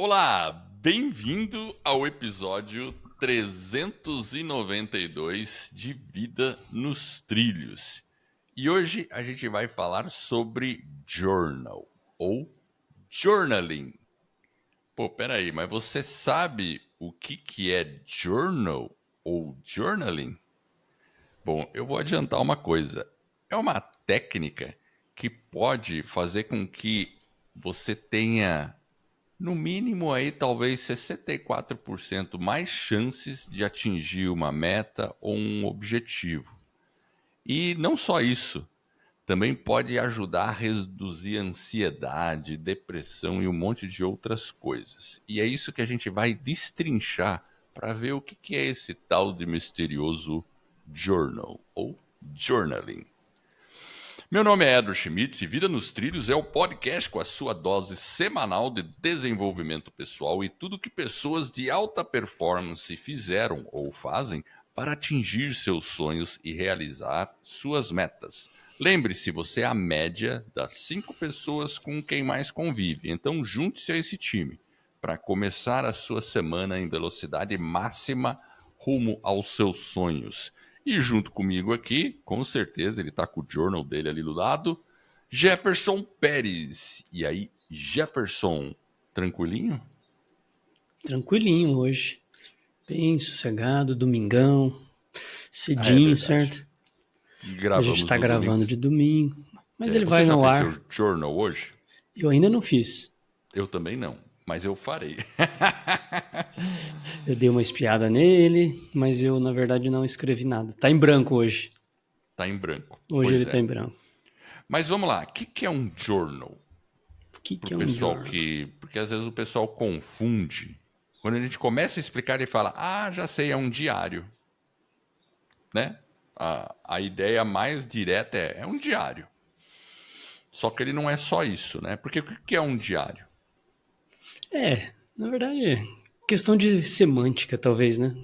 Olá, bem-vindo ao episódio 392 de Vida nos Trilhos. E hoje a gente vai falar sobre journal ou journaling. Pô, peraí, mas você sabe o que é journal ou journaling? Bom, eu vou adiantar uma coisa. É uma técnica que pode fazer com que você tenha no mínimo aí talvez 64% mais chances de atingir uma meta ou um objetivo. E não só isso, também pode ajudar a reduzir a ansiedade, depressão e um monte de outras coisas. E é isso que a gente vai destrinchar para ver o que é esse tal de misterioso journal ou journaling. Meu nome é Edward Schmitz e Vida nos Trilhos é o podcast com a sua dose semanal de desenvolvimento pessoal e tudo que pessoas de alta performance fizeram ou fazem para atingir seus sonhos e realizar suas metas. Lembre-se, você é a média das 5 pessoas com quem mais convive, então junte-se a esse time para começar a sua semana em velocidade máxima rumo aos seus sonhos. E junto comigo aqui, com certeza, ele tá com o journal dele ali do lado, Jefferson Pérez. E aí, Jefferson, tranquilinho? Tranquilinho hoje. Bem sossegado, domingão, Ah, é cedinho, verdade. certo? A gente Gravamos tá no domingo. gravando de domingo, mas ele Você vai já no fez seu ar. journal hoje? Eu ainda não fiz. Eu também não, mas eu farei. Eu dei uma espiada nele, mas eu, na verdade, não escrevi nada. Tá em branco hoje. Tá em branco. Hoje ele Pois tá é. em branco. Mas vamos lá, o que é um journal? O que Pro que é um pessoal journal? que... Porque às vezes o pessoal confunde. Quando a gente começa a explicar, ele fala, já sei, é um diário. Né? A ideia mais direta é um diário. Só que ele não é só isso, né? Porque o que é um diário? Na verdade, questão de semântica, talvez, né?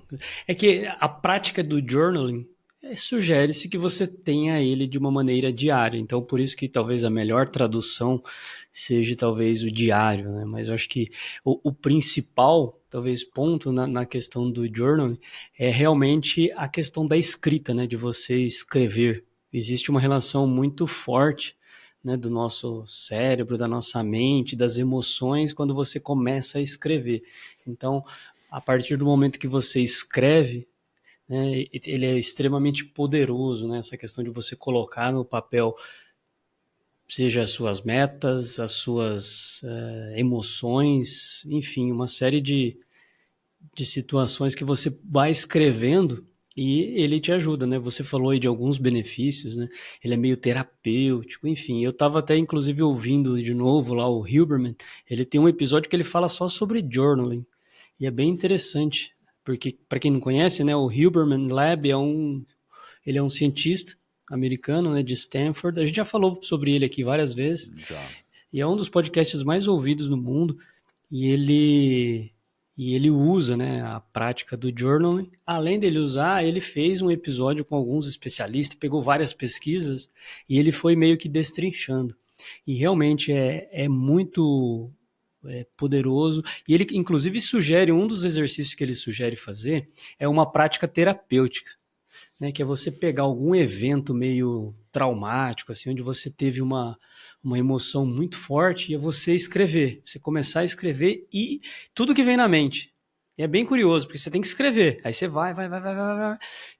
É que a prática do journaling sugere-se que você tenha ele de uma maneira diária. Então, por isso que talvez a melhor tradução seja talvez o diário, né? Mas eu acho que o principal, talvez, ponto na questão do journaling é realmente a questão da escrita, né? De você escrever. Existe uma relação muito forte, né, do nosso cérebro, da nossa mente, das emoções, quando você começa a escrever. Então, a partir do momento que você escreve, né, ele é extremamente poderoso, né, essa questão de você colocar no papel, seja as suas metas, as suas emoções, enfim, uma série de situações que você vai escrevendo e ele te ajuda, né? Você falou aí de alguns benefícios, né? Ele é meio terapêutico, enfim. Eu estava até, inclusive, ouvindo de novo lá o Huberman. Ele tem um episódio que ele fala só sobre journaling. E é bem interessante, porque, para quem não conhece, né? O Huberman Lab ele é um cientista americano, né? De Stanford. A gente já falou sobre ele aqui várias vezes. Já. E é um dos podcasts mais ouvidos no mundo. E ele usa, né, a prática do journaling. Além dele usar, ele fez um episódio com alguns especialistas, pegou várias pesquisas e ele foi meio que destrinchando. E realmente é muito poderoso. E ele, inclusive, sugere, um dos exercícios que ele sugere fazer é uma prática terapêutica, né, que é você pegar algum evento meio traumático, assim, onde você teve uma emoção muito forte, e é você escrever, você começar a escrever e tudo que vem na mente. E é bem curioso, porque você tem que escrever. Aí você vai,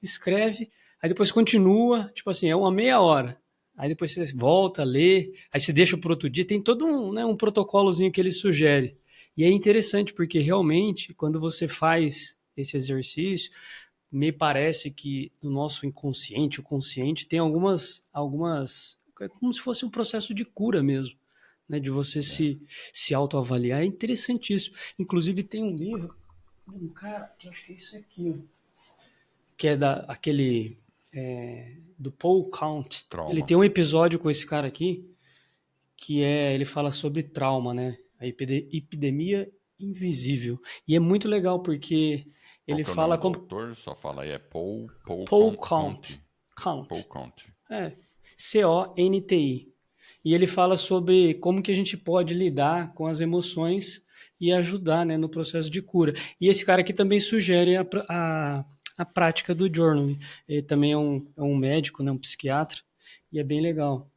escreve, aí depois continua, tipo assim, é uma meia hora. Aí depois você volta, lê, aí você deixa para outro dia. Tem todo um protocolozinho que ele sugere. E é interessante, porque realmente, quando você faz esse exercício, me parece que no nosso inconsciente, o consciente tem algumas é como se fosse um processo de cura mesmo, né, de você se autoavaliar. É interessantíssimo. Inclusive tem um livro de um cara, que acho que é isso aqui, ó, que é aquele do Paul Count. Ele Trauma. tem um episódio com esse cara aqui ele fala sobre trauma, né? A epidemia invisível. E é muito legal porque Qual ele que é o nome fala do como autor? Só fala aí, é Paul Paul Conte. Count. Paul Count. Conte. Conti. E ele fala sobre como que a gente pode lidar com as emoções e ajudar, né, no processo de cura. E esse cara aqui também sugere a prática do journaling. Ele também é um médico, né, um psiquiatra, e é bem legal.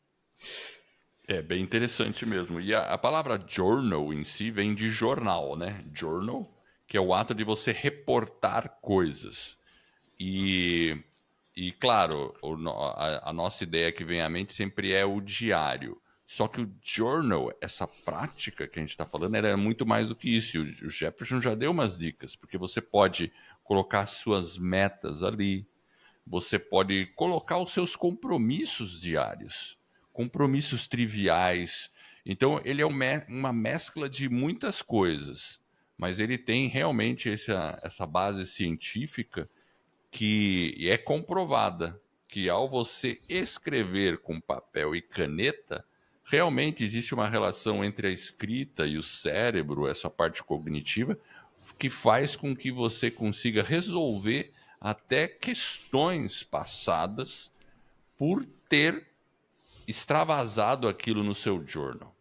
É bem interessante mesmo. E a palavra journal em si vem de jornal, né? Journal, que é o ato de você reportar coisas. E, e claro, a nossa ideia que vem à mente sempre é o diário. Só que o journal, essa prática que a gente está falando, ela é muito mais do que isso. E o Jefferson já deu umas dicas, porque você pode colocar suas metas ali, você pode colocar os seus compromissos diários, compromissos triviais. Então, ele é uma mescla de muitas coisas, mas ele tem realmente essa base científica que é comprovada que ao você escrever com papel e caneta, realmente existe uma relação entre a escrita e o cérebro, essa parte cognitiva, que faz com que você consiga resolver até questões passadas por ter extravasado aquilo no seu journal.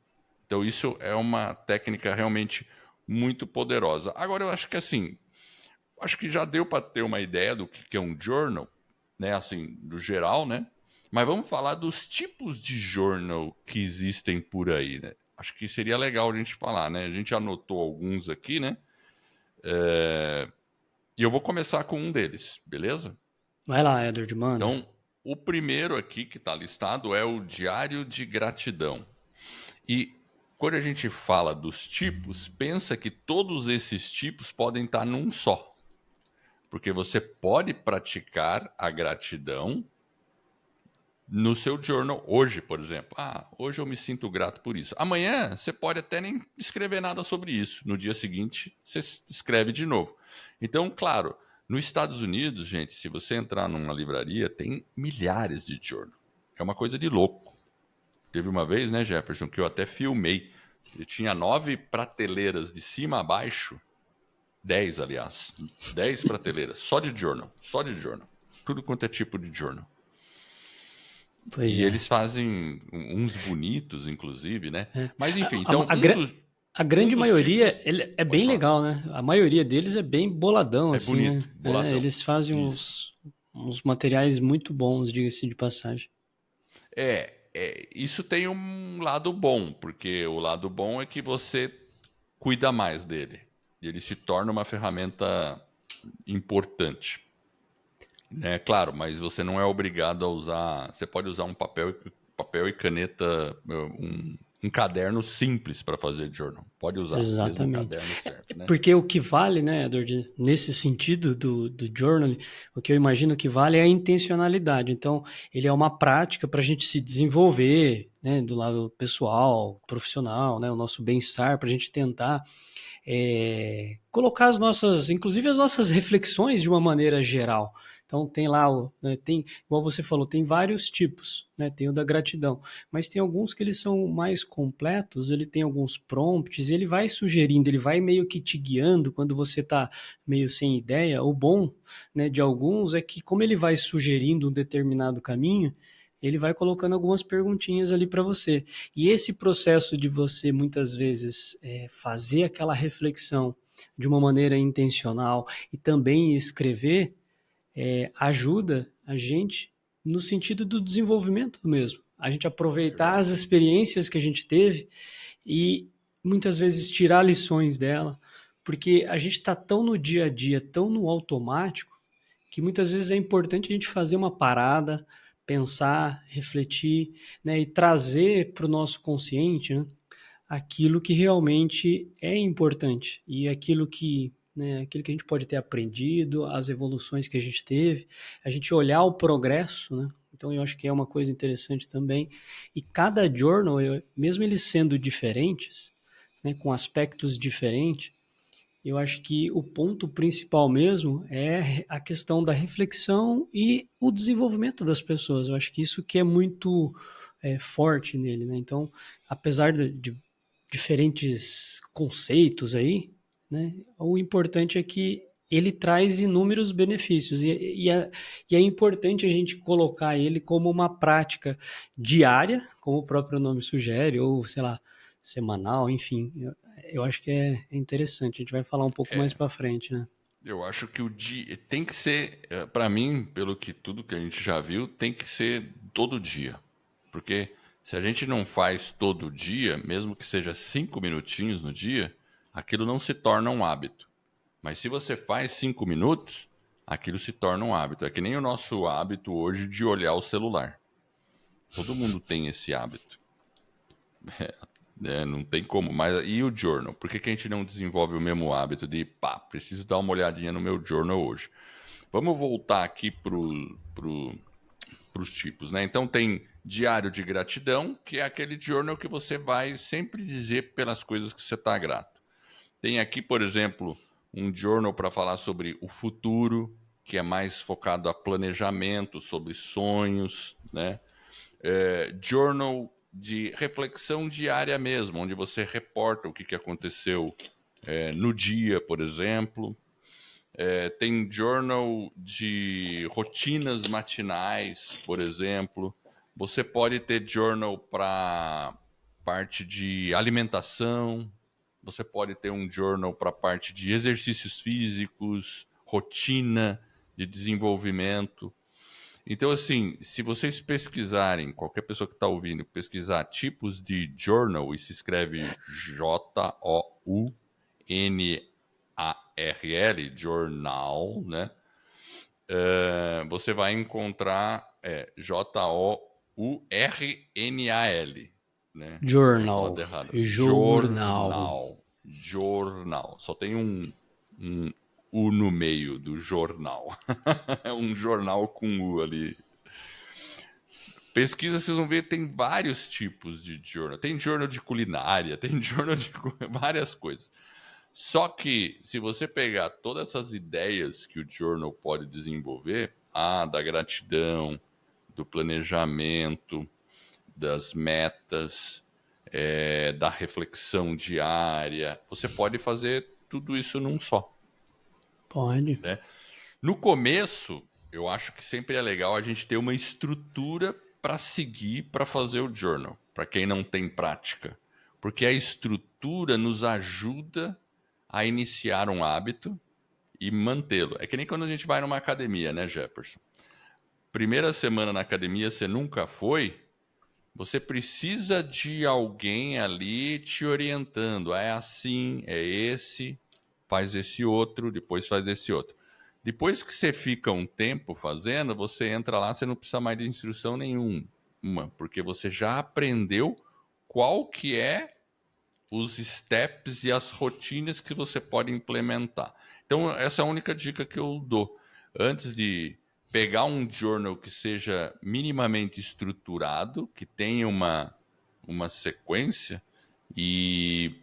Então isso é uma técnica realmente muito poderosa. Agora eu acho que assim, acho que já deu para ter uma ideia do que é um journal, né, assim, do geral, né? Mas vamos falar dos tipos de journal que existem por aí, né? Acho que seria legal a gente falar, né? A gente anotou alguns aqui, né? E eu vou começar com um deles, beleza? Vai lá, Edward, manda. Então, o primeiro aqui que está listado é o Diário de Gratidão. E quando a gente fala dos tipos, pensa que todos esses tipos podem estar num só. Porque você pode praticar a gratidão no seu journal hoje, por exemplo. Ah, hoje eu me sinto grato por isso. Amanhã você pode até nem escrever nada sobre isso. No dia seguinte você escreve de novo. Então, claro, nos Estados Unidos, gente, se você entrar numa livraria, tem milhares de journal. É uma coisa de louco. Teve uma vez, né, Jefferson, que eu até filmei. Eu tinha 9 prateleiras de cima a baixo, 10, aliás, 10 prateleiras, só de journal, só de journal. Tudo quanto é tipo de journal. Pois E é. eles fazem uns bonitos, inclusive, né? É. Mas enfim, A, então a, gra- a um grande dos maioria tipos. ele é Pode bem falar. legal, né? A maioria deles é bem boladão, É assim, né? bonito, boladão. Eles fazem Isso. uns materiais muito bons, diga-se de passagem. Isso tem um lado bom, porque o lado bom é que você cuida mais dele. E ele se torna uma ferramenta importante. É claro, mas você não é obrigado a usar. Você pode usar um papel e caneta, um caderno simples para fazer journal. Pode usar, mesmo o Exatamente. caderno serve, né? Porque o que vale, né, Edward, nesse sentido do journaling, o que eu imagino que vale é a intencionalidade. Então, ele é uma prática para a gente se desenvolver, né, do lado pessoal, profissional, né, o nosso bem-estar, para a gente tentar colocar as nossas, inclusive as nossas reflexões de uma maneira geral. Então tem lá, né, tem, igual você falou, tem vários tipos, né? Tem o da gratidão, mas tem alguns que eles são mais completos, ele tem alguns prompts, ele vai sugerindo, ele vai meio que te guiando quando você está meio sem ideia. O bom, né, de alguns é que como ele vai sugerindo um determinado caminho, ele vai colocando algumas perguntinhas ali para você. E esse processo de você, muitas vezes, fazer aquela reflexão de uma maneira intencional e também escrever, ajuda a gente no sentido do desenvolvimento mesmo. A gente É aproveitar as verdade. experiências que a gente teve e muitas vezes tirar lições dela, porque a gente está tão no dia a dia, tão no automático, que muitas vezes é importante a gente fazer uma parada, pensar, refletir, né, e trazer para o nosso consciente, né, aquilo que realmente é importante e aquilo que, né, aquilo que a gente pode ter aprendido, as evoluções que a gente teve, a gente olhar o progresso, né? Então eu acho que é uma coisa interessante também. E cada journal, mesmo eles sendo diferentes, né, com aspectos diferentes, eu acho que o ponto principal mesmo é a questão da reflexão e o desenvolvimento das pessoas. Eu acho que isso que é muito forte nele, né? Então, apesar de diferentes conceitos aí, né, o importante é que ele traz inúmeros benefícios e é importante a gente colocar ele como uma prática diária, como o próprio nome sugere, ou sei lá, semanal, enfim, eu acho que é interessante. A gente vai falar um pouco mais para frente, né? Eu acho que o dia tem que ser, para mim, pelo que tudo que a gente já viu, tem que ser todo dia. Porque se a gente não faz todo dia, mesmo que seja 5 minutinhos no dia, aquilo não se torna um hábito. Mas se você faz 5 minutos, aquilo se torna um hábito. É que nem o nosso hábito hoje de olhar o celular. Todo mundo tem esse hábito. Não tem como. Mas e o journal? Por que a gente não desenvolve o mesmo hábito de, pá, preciso dar uma olhadinha no meu journal hoje? Vamos voltar aqui pros tipos, né? Então tem diário de gratidão, que é aquele journal que você vai sempre dizer pelas coisas que você está grato. Tem aqui, por exemplo, um journal para falar sobre o futuro, que é mais focado a planejamento, sobre sonhos, né? Journal de reflexão diária mesmo, onde você reporta o que aconteceu no dia, por exemplo. Tem journal de rotinas matinais, por exemplo. Você pode ter journal para parte de alimentação. Você pode ter um journal para parte de exercícios físicos, rotina de desenvolvimento. Então, assim, se vocês pesquisarem, qualquer pessoa que está ouvindo, pesquisar tipos de journal, e se escreve Journal, jornal, né? Você vai encontrar Journal, né? Eu tinha falado Jornal. errado. Jornal. Jornal. Só tem um U no meio do jornal. É um jornal com U ali. Pesquisa, vocês vão ver, tem vários tipos de journal. Tem journal de culinária, tem journal de várias coisas. Só que, se você pegar todas essas ideias que o journal pode desenvolver, da gratidão, do planejamento, das metas, da reflexão diária, você pode fazer tudo isso num só. Pode. Né? No começo, eu acho que sempre é legal a gente ter uma estrutura para seguir para fazer o journal, para quem não tem prática. Porque a estrutura nos ajuda a iniciar um hábito e mantê-lo. É que nem quando a gente vai numa academia, né, Jefferson? Primeira semana na academia, você nunca foi, você precisa de alguém ali te orientando. É assim, é esse, faz esse outro, depois faz esse outro. Depois que você fica um tempo fazendo, você entra lá, você não precisa mais de instrução nenhuma, porque você já aprendeu qual que é os steps e as rotinas que você pode implementar. Então, essa é a única dica que eu dou. Antes de pegar um journal que seja minimamente estruturado, que tenha uma sequência, e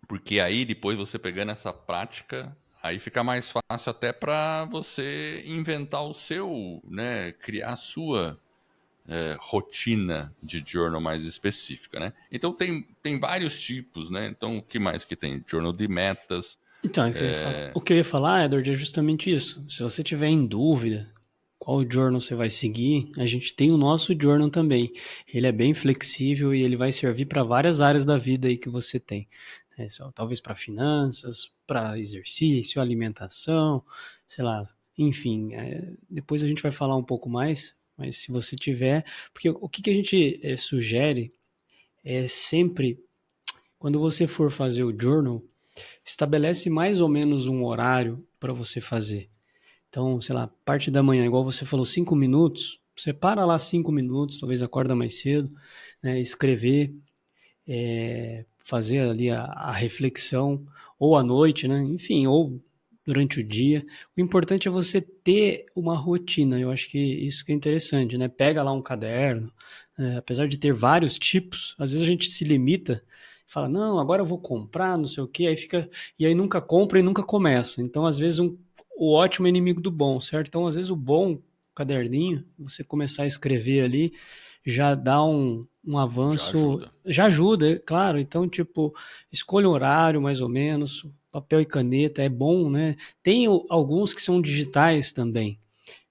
porque aí depois você pegando essa prática, aí fica mais fácil até para você inventar o seu, né, criar a sua rotina de journal mais específica, né? Então tem vários tipos, né? Então o que mais que tem? Journal de metas. Então, o que eu ia falar, Edward, é justamente isso. Se você tiver em dúvida qual journal você vai seguir, a gente tem o nosso journal também. Ele é bem flexível e ele vai servir para várias áreas da vida aí que você tem. Talvez para finanças, para exercício, alimentação, sei lá, enfim. Depois a gente vai falar um pouco mais, mas se você tiver... Porque o que a gente sugere é sempre, quando você for fazer o journal, estabelece mais ou menos um horário para você fazer. Então, sei lá, parte da manhã, igual você falou, 5 minutos, você para lá 5 minutos, talvez acorda mais cedo, né, escrever, fazer ali a reflexão, ou à noite, né, enfim, ou durante o dia. O importante é você ter uma rotina, eu acho que isso que é interessante, né? Pega lá um caderno, apesar de ter vários tipos, às vezes a gente se limita, fala, não, agora eu vou comprar, não sei o quê, aí fica, e aí nunca compra e nunca começa. Então, às vezes, o ótimo é inimigo do bom, certo? Então, às vezes, o bom caderninho, você começar a escrever ali, já dá um avanço, já ajuda, é claro. Então, tipo, escolha um horário mais ou menos, papel e caneta é bom, né? Tem alguns que são digitais também,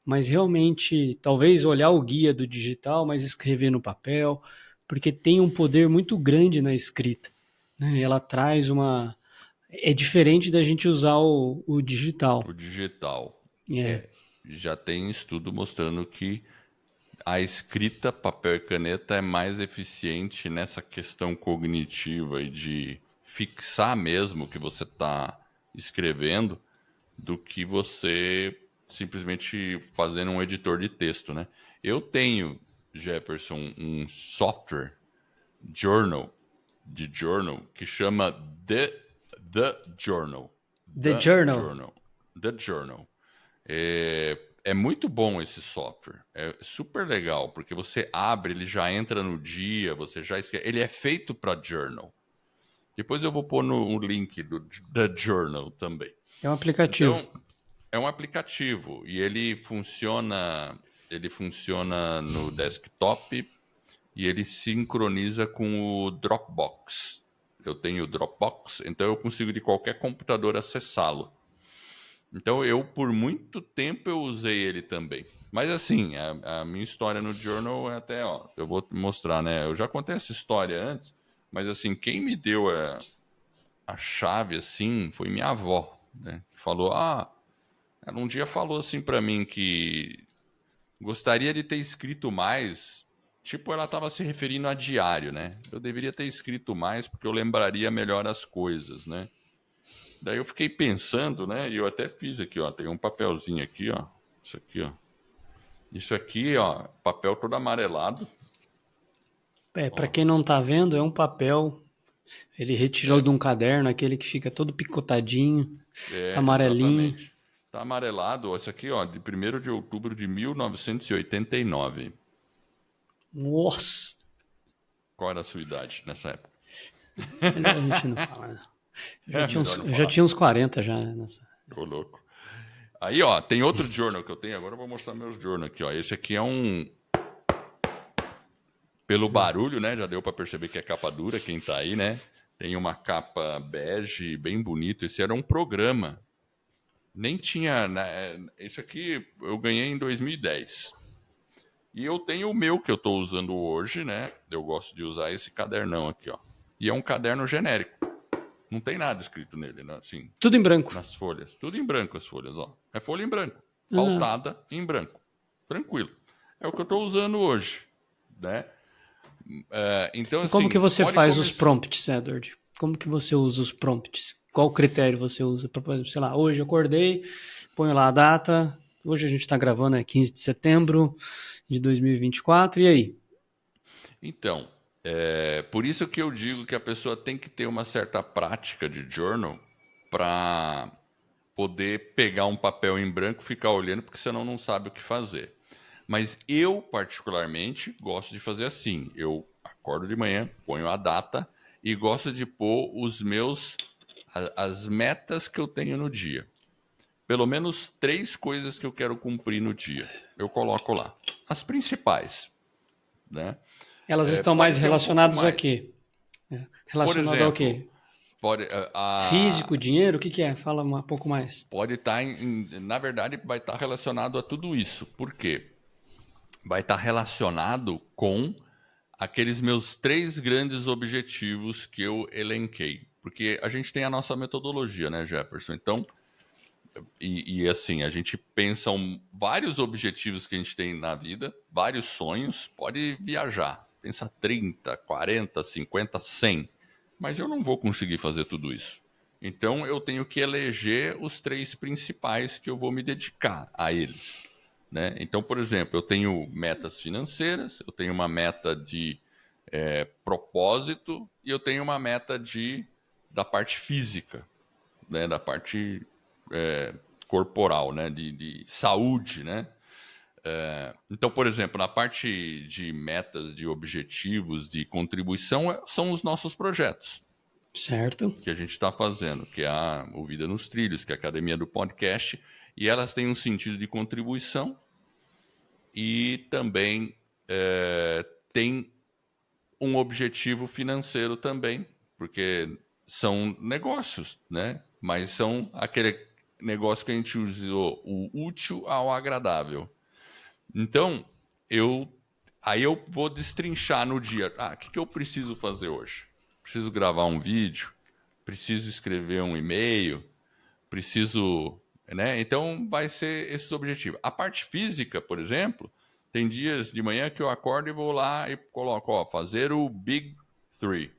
mas realmente, talvez olhar o guia do digital, mas escrever no papel, porque tem um poder muito grande na escrita. né? Ela traz uma... É diferente da gente usar o O digital. digital. É, Já tem estudo mostrando que a escrita, papel e caneta é mais eficiente nessa questão cognitiva e de fixar mesmo o que você está escrevendo do que você simplesmente fazendo um editor de texto, né? Eu tenho, Jefferson, um software journal de journal que chama The Journal. The The Journal. Journal. The Journal. É muito bom esse software. É super legal, porque você abre, ele já entra no dia, você já esquece. Ele é feito para journal. Depois eu vou pôr no link do The Journal também. É um aplicativo. Então, é um aplicativo e ele funciona no desktop e ele sincroniza com o Dropbox. Eu tenho o Dropbox, então eu consigo de qualquer computador acessá-lo. Então eu, por muito tempo, eu usei ele também. Mas assim, a minha história no Journal é até, ó, eu vou mostrar, né? Eu já contei essa história antes, mas assim, quem me deu a chave, assim, foi minha avó, né? Que falou, ela um dia falou assim pra mim que gostaria de ter escrito mais. Tipo, ela estava se referindo a diário, né? Eu deveria ter escrito mais porque eu lembraria melhor as coisas, né? Daí eu fiquei pensando, né? E eu até fiz aqui, ó. Tem um papelzinho aqui, ó. Isso aqui, ó. Isso aqui, ó. Papel todo amarelado. Para Ó. quem não tá vendo, é um papel. Ele retirou de um caderno, aquele que fica todo picotadinho, tá amarelinho. Exatamente. Tá amarelado. Ó, isso aqui, ó. De 1º de outubro de 1989. Nossa! Qual era a sua idade nessa época? Melhor a gente não falar, né? É melhor não Eu já falar. tinha uns 40 já nessa. Ô, louco. Aí, ó, tem outro journal que eu tenho. Agora eu vou mostrar meus journal aqui, ó. Esse aqui é um. Pelo barulho, né? Já deu para perceber que é capa dura, quem tá aí, né? Tem uma capa bege, bem bonito. Esse era um programa. Nem tinha. Né? Esse aqui eu ganhei em 2010. E eu tenho o meu que eu estou usando hoje, né? Eu gosto de usar esse cadernão aqui, ó. E é um caderno genérico. Não tem nada escrito nele, né? Assim, Tudo em branco. nas folhas. Tudo em branco as folhas, ó. É folha em branco. Ah, Pautada em branco. Tranquilo. É o que eu estou usando hoje, né? Então, e como que assim, você pode faz os começar. prompts, Edward? Como que você usa os prompts? Qual critério você usa para, por exemplo, sei lá, hoje eu acordei, ponho lá a data, hoje a gente está gravando, é 15 de setembro de 2024, e aí? Então, por isso que eu digo que a pessoa tem que ter uma certa prática de journal para poder pegar um papel em branco e ficar olhando, porque senão não sabe o que fazer. Mas eu, particularmente, gosto de fazer assim. Eu acordo de manhã, ponho a data e gosto de pôr as metas que eu tenho no dia. Pelo menos 3 coisas que eu quero cumprir no dia. Eu coloco lá. As principais, né? Elas estão Pode mais ter um pouco relacionadas a mais. quê? Por Relacionado ao exemplo, quê? pode, Físico, dinheiro, o que que é? Fala um pouco mais. pode estar, na verdade, vai estar relacionado a tudo isso. Por quê? Vai estar relacionado com aqueles meus 3 grandes objetivos que eu elenquei. Porque a gente tem a nossa metodologia, né, Jefferson? Então, assim, a gente pensa vários objetivos que a gente tem na vida, vários sonhos, pode viajar. Pensa 30, 40, 50, 100. Mas eu não vou conseguir fazer tudo isso. Então eu tenho que eleger os 3 principais que eu vou me dedicar a eles. Né? Então, por exemplo, eu tenho metas financeiras, eu tenho uma meta de propósito e eu tenho uma meta da parte física, né? Da parte corporal, né? De saúde, né? Então, por exemplo, na parte de metas, de objetivos, de contribuição, são os nossos projetos Certo? que a gente está fazendo, que é o Vida nos Trilhos, que é a academia do podcast, e elas têm um sentido de contribuição e também tem um objetivo financeiro também, porque são negócios, né? Mas são aquele negócio que a gente usou o útil ao agradável. Então, eu aí eu vou destrinchar no dia. O que eu preciso fazer hoje? preciso gravar um vídeo, preciso escrever um e-mail, preciso, né? Então vai ser esses objetivos. A parte física, por exemplo, tem dias de manhã que eu acordo e vou lá e coloco, ó, fazer o Big Three.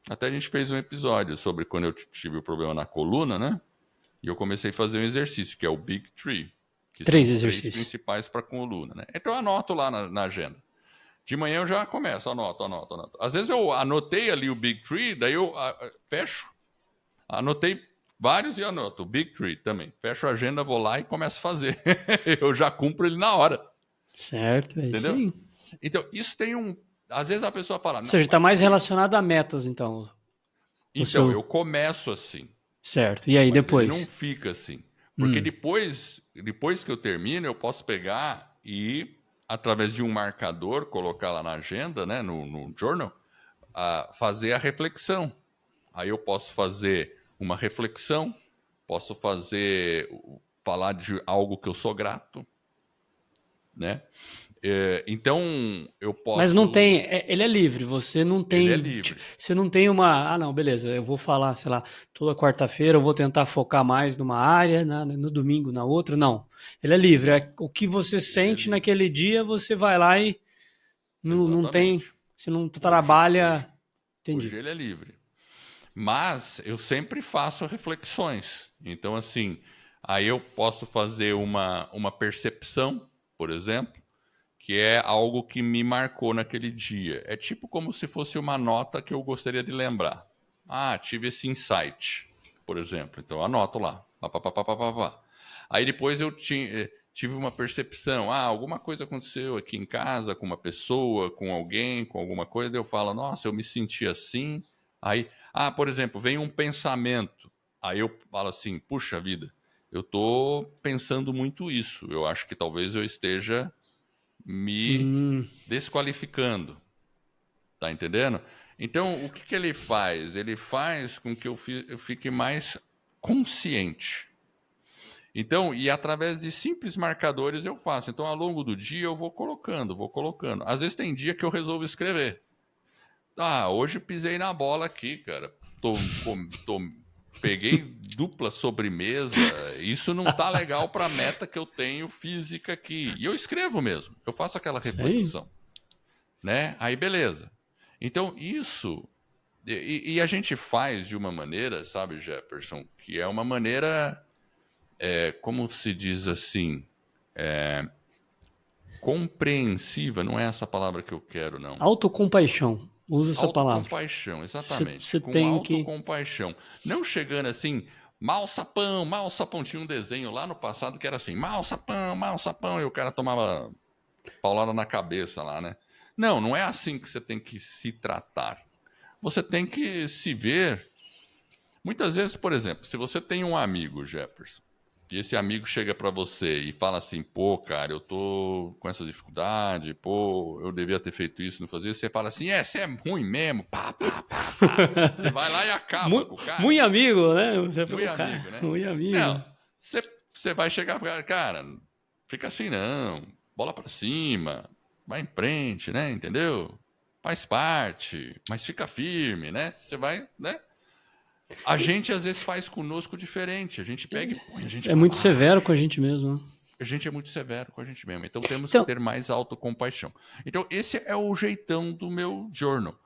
Até a gente fez um episódio sobre quando eu tive o problema na coluna, né? E eu comecei a fazer um exercício, que é o Big Three, que são 3 os 3 exercícios. principais para a coluna, né? Então eu anoto lá na agenda. De manhã eu já começo, anoto. Às vezes eu anotei ali o Big Three, daí eu fecho, anotei vários e anoto. O Big Three também. Fecho a agenda, vou lá e começo a fazer. Eu já cumpro ele na hora. Certo, é isso Entendeu? aí. Então, isso tem um. Às vezes a pessoa fala, Ou não, seja, está mas mais isso. relacionado a metas, então. O Então, eu seu. começo assim, Certo. E aí, mas ele não depois? fica assim. Porque Hum. depois que eu termino, eu posso pegar e, através de um marcador, colocar lá na agenda, né, no journal, fazer a reflexão. Aí eu posso fazer uma reflexão, posso falar de algo que eu sou grato, né? Então eu Mas não tem, posso. ele é livre, você não Ele é tem, livre. você não tem uma, não, beleza, eu vou falar, sei lá, toda quarta-feira eu vou tentar focar mais numa área, no domingo na outra, não. Ele é livre, Não, é o que você ele é sente livre. naquele dia, você vai lá e não tem, Exatamente. você não Hoje, trabalha, hoje, entendi. hoje ele é livre. Mas eu sempre faço reflexões. Então, assim, aí eu posso fazer uma percepção, por exemplo, que é algo que me marcou naquele dia. É tipo como se fosse uma nota que eu gostaria de lembrar. Ah, tive esse insight, por exemplo. Então, eu anoto lá. Pá, pá, pá, pá, pá, pá, pá. Aí depois eu tive uma percepção. Ah, alguma coisa aconteceu aqui em casa com uma pessoa, com alguém, com alguma coisa. Daí eu falo, nossa, eu me senti assim. Aí, por exemplo, vem um pensamento. Aí eu falo assim, puxa vida, eu estou pensando muito isso. Eu acho que talvez eu esteja me Hum, desqualificando. Tá entendendo? Então, o que ele faz? Ele faz com que eu fique mais consciente. Então, e através de simples marcadores eu faço. Então, ao longo do dia eu vou colocando, vou colocando. Às vezes tem dia que eu resolvo escrever. Ah, hoje pisei na bola aqui, cara. Peguei dupla sobremesa. Isso não tá legal para a meta que eu tenho física aqui. E eu escrevo mesmo. Eu faço aquela isso aí. reflexão, né? Aí beleza. Então isso e a gente faz de uma maneira, sabe, Jefferson, que é uma maneira, como se diz assim, compreensiva. Não é essa palavra que eu quero, não. Autocompaixão, usa essa palavra. Autocompaixão, exatamente. Você Com tem que, autocompaixão. Não chegando assim, mal sapão. Tinha um desenho lá no passado que era assim, mal sapão. E o cara tomava paulada na cabeça lá, né? Não, não é assim que você tem que se tratar. Você tem que se ver. Muitas vezes, por exemplo, se você tem um amigo, Jefferson, e esse amigo chega para você e fala assim, pô, cara, eu tô com essa dificuldade, pô, eu devia ter feito isso, não fazer isso. Você fala assim, você é ruim mesmo, pá, pá, pá, pá. Você vai lá e acaba com o cara. muito amigo, né? Você foi Muito o cara, amigo, né? muito amigo. Não, você vai chegar para cara, fica assim não, bola para cima, vai em frente, né? Entendeu? Faz parte, mas fica firme, né? Você vai, né? A gente às vezes faz conosco diferente. A gente pega e põe a gente É para muito severo baixo. com a gente mesmo, né? A gente é muito severo com a gente mesmo. Então temos que Então, ter mais autocompaixão. Então esse é o jeitão do meu journal.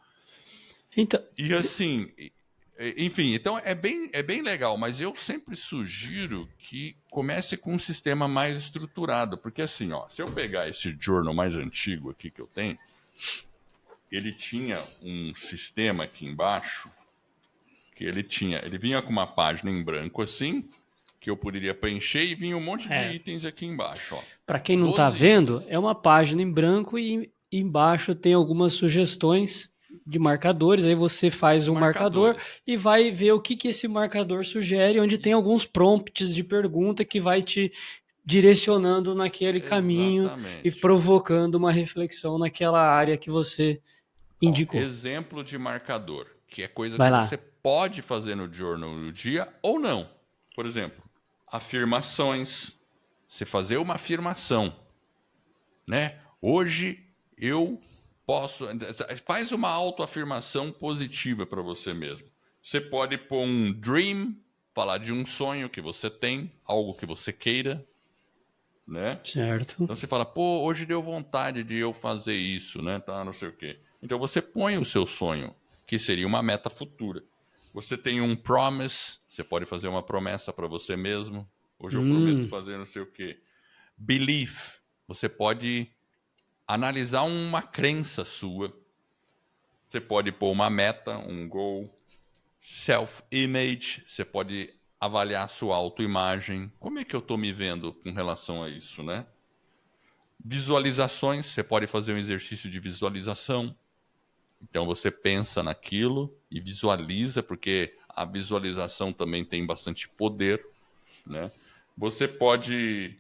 então, E assim, enfim, então é bem legal, mas eu sempre sugiro que comece com um sistema mais estruturado, porque assim, ó, se eu pegar esse journal mais antigo aqui que eu tenho, ele tinha um sistema aqui embaixo que ele vinha com uma página em branco assim, que eu poderia preencher e vinha um monte de é, itens aqui embaixo, ó. para quem não está 12 vendo, itens. é uma página em branco e embaixo tem algumas sugestões de marcadores. Aí você faz De um marcador marcadores. e vai ver o que, que esse marcador sugere, onde tem alguns prompts de pergunta que vai te direcionando naquele caminho e Exatamente. provocando uma reflexão naquela área que você Ó, indicou. exemplo de marcador, que é coisa Vai que você lá. pode fazer no journal no dia ou não. Por exemplo, afirmações. Você fazer uma afirmação, né? Hoje eu Faz uma autoafirmação positiva para você mesmo. Você pode pôr um dream, falar de um sonho que você tem, algo que você queira, né? Certo. Então você fala, pô, hoje deu vontade de eu fazer isso, né? Tá, não sei o quê. Então você põe o seu sonho, que seria uma meta futura. Você tem um promise, você pode fazer uma promessa para você mesmo. Hoje eu prometo fazer não sei o quê. Belief, você pode analisar uma crença sua. Você pode pôr uma meta, um goal. Self-image, você pode avaliar a sua autoimagem. Como é que eu estou me vendo com relação a isso, né? Visualizações, você pode fazer um exercício de visualização. Então você pensa naquilo e visualiza, porque a visualização também tem bastante poder, né? Você pode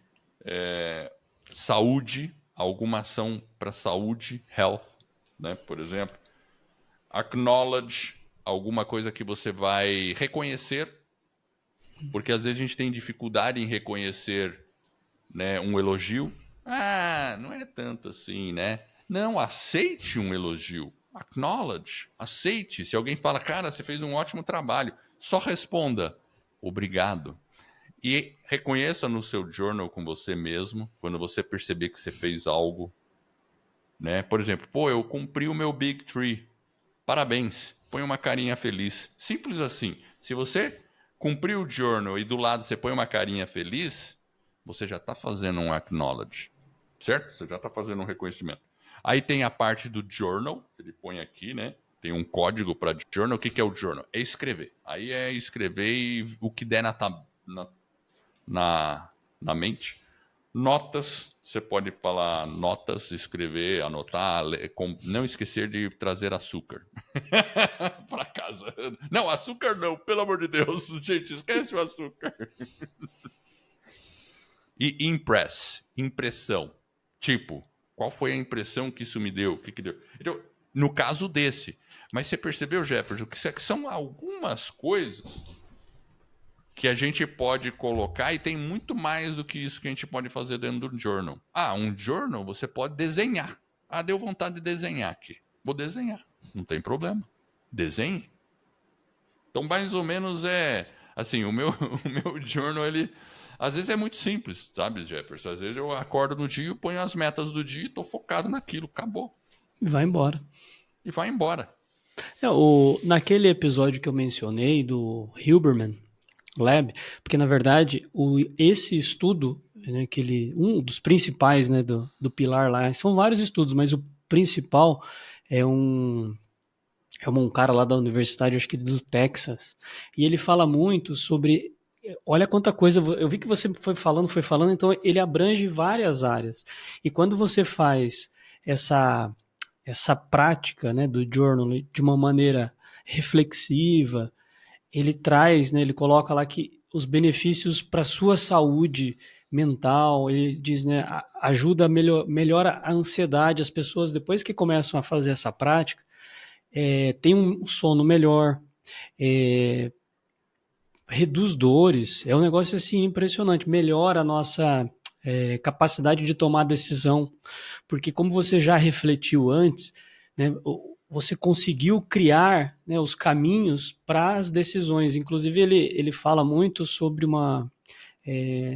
saúde, alguma ação para saúde, health, né? Por exemplo, acknowledge, alguma coisa que você vai reconhecer, porque às vezes a gente tem dificuldade em reconhecer, né, um elogio. Ah, não é tanto assim, né? Não, aceite um elogio. Acknowledge, aceite. Se alguém fala, cara, você fez um ótimo trabalho, só responda, obrigado. E reconheça no seu journal com você mesmo, quando você perceber que você fez algo, né? Por exemplo, pô, eu cumpri o meu Big Tree. Parabéns. Põe uma carinha feliz. Simples assim. Se você cumprir o journal e do lado você põe uma carinha feliz, você já está fazendo um acknowledge, certo? Você já está fazendo um reconhecimento. Aí tem a parte do journal, ele põe aqui, né? Tem um código para journal. O que, que é o journal? É escrever. Aí é escrever e o que der na mente. Notas, você pode falar notas, escrever, anotar, não esquecer de trazer açúcar para casa. Não, açúcar não, pelo amor de Deus, gente, esquece o açúcar. E impressão. Tipo, qual foi a impressão que isso me deu? O que, que deu? Então, no caso desse. Mas você percebeu, Jefferson, que são algumas coisas que a gente pode colocar e tem muito mais do que isso que a gente pode fazer dentro do journal. Ah, um journal você pode desenhar. Ah, deu vontade de desenhar aqui. Vou desenhar. Não tem problema. Desenhe. Então, mais ou menos assim, o meu, o meu journal, ele às vezes é muito simples, sabe, Jefferson? Às vezes eu acordo no dia, ponho as metas do dia e tô focado naquilo. Acabou. Vai embora. E vai embora. Naquele episódio que eu mencionei do Hilberman Lab, porque na verdade esse estudo, né, um dos principais, né, do pilar lá, são vários estudos, mas o principal é um cara lá da universidade, acho que do Texas, e ele fala muito sobre, olha quanta coisa, eu vi que você foi falando, então ele abrange várias áreas, e quando você faz essa prática, né, do journal de uma maneira reflexiva, ele traz, né, ele coloca lá que os benefícios para a sua saúde mental, ele diz, né, ajuda, melhora a ansiedade, as pessoas depois que começam a fazer essa prática, tem um sono melhor, é, reduz dores, é um negócio assim impressionante, melhora a nossa capacidade de tomar decisão, porque como você já refletiu antes, né, você conseguiu criar, né, os caminhos para as decisões. Inclusive ele fala muito sobre uma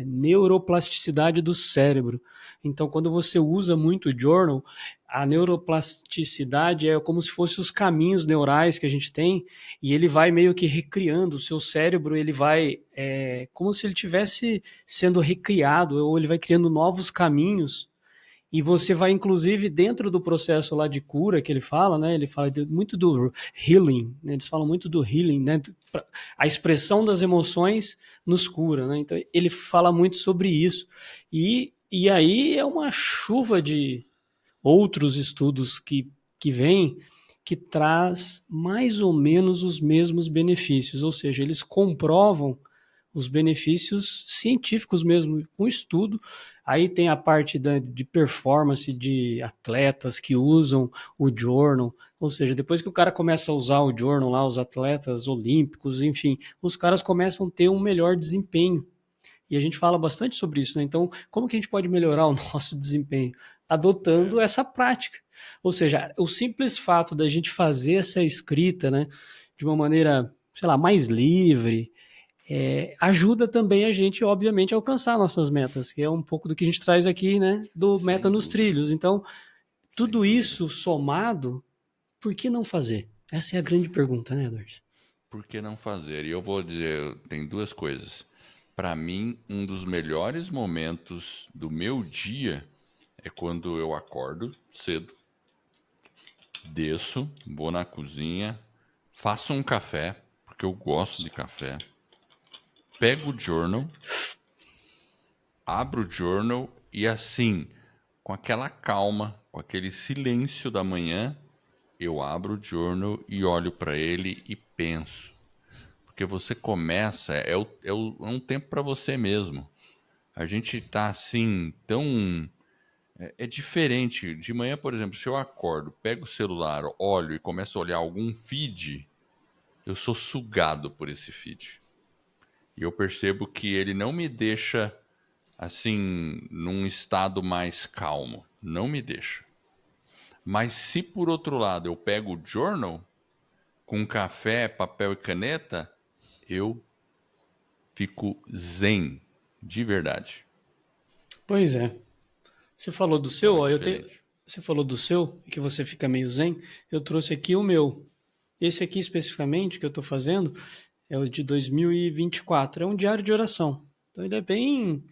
neuroplasticidade do cérebro. Então, quando você usa muito o journal, a neuroplasticidade é como se fossem os caminhos neurais que a gente tem, e ele vai meio que recriando o seu cérebro, ele vai como se ele tivesse sendo recriado, ou ele vai criando novos caminhos, e você vai, inclusive, dentro do processo lá de cura que ele fala, né? Ele fala muito do healing, né? Eles falam muito do healing, né? A expressão das emoções nos cura, né? Então, ele fala muito sobre isso. E aí é uma chuva de outros estudos que vêm que traz mais ou menos os mesmos benefícios, ou seja, eles comprovam os benefícios científicos mesmo, com estudo. Aí tem a parte de performance de atletas que usam o journal, ou seja, depois que o cara começa a usar o journal lá, os atletas olímpicos, enfim, os caras começam a ter um melhor desempenho. E a gente fala bastante sobre isso, né? Então, como que a gente pode melhorar o nosso desempenho? adotando essa prática. Ou seja, o simples fato da gente fazer essa escrita, né, de uma maneira, sei lá, mais livre, ajuda também a gente, obviamente, a alcançar nossas metas, que é um pouco do que a gente traz aqui, né, do Meta Sem nos dúvida, Trilhos. Então, sem tudo dúvida. isso somado, por que não fazer? Essa é a grande pergunta, né, Edward? Por que não fazer? E eu vou dizer, tem duas coisas. Para mim, um dos melhores momentos do meu dia é quando eu acordo cedo, desço, vou na cozinha, faço um café, porque eu gosto de café, pego o journal, abro o journal e assim, com aquela calma, com aquele silêncio da manhã, eu abro o journal e olho para ele e penso. Porque você começa, é um tempo para você mesmo. A gente tá assim, tão. É diferente. De manhã, por exemplo, se eu acordo, pego o celular, olho e começo a olhar algum feed, eu sou sugado por esse feed. E eu percebo que ele não me deixa assim, num estado mais calmo. Não me deixa. Mas se por outro lado eu pego o journal com café, papel e caneta, eu fico zen, de verdade. Pois é. Você falou do Então seu, é ó, diferente. você falou do seu, que você fica meio zen. Eu trouxe aqui o meu. Esse aqui especificamente que eu estou fazendo é o de 2024. É um diário de oração. Então ele é bem.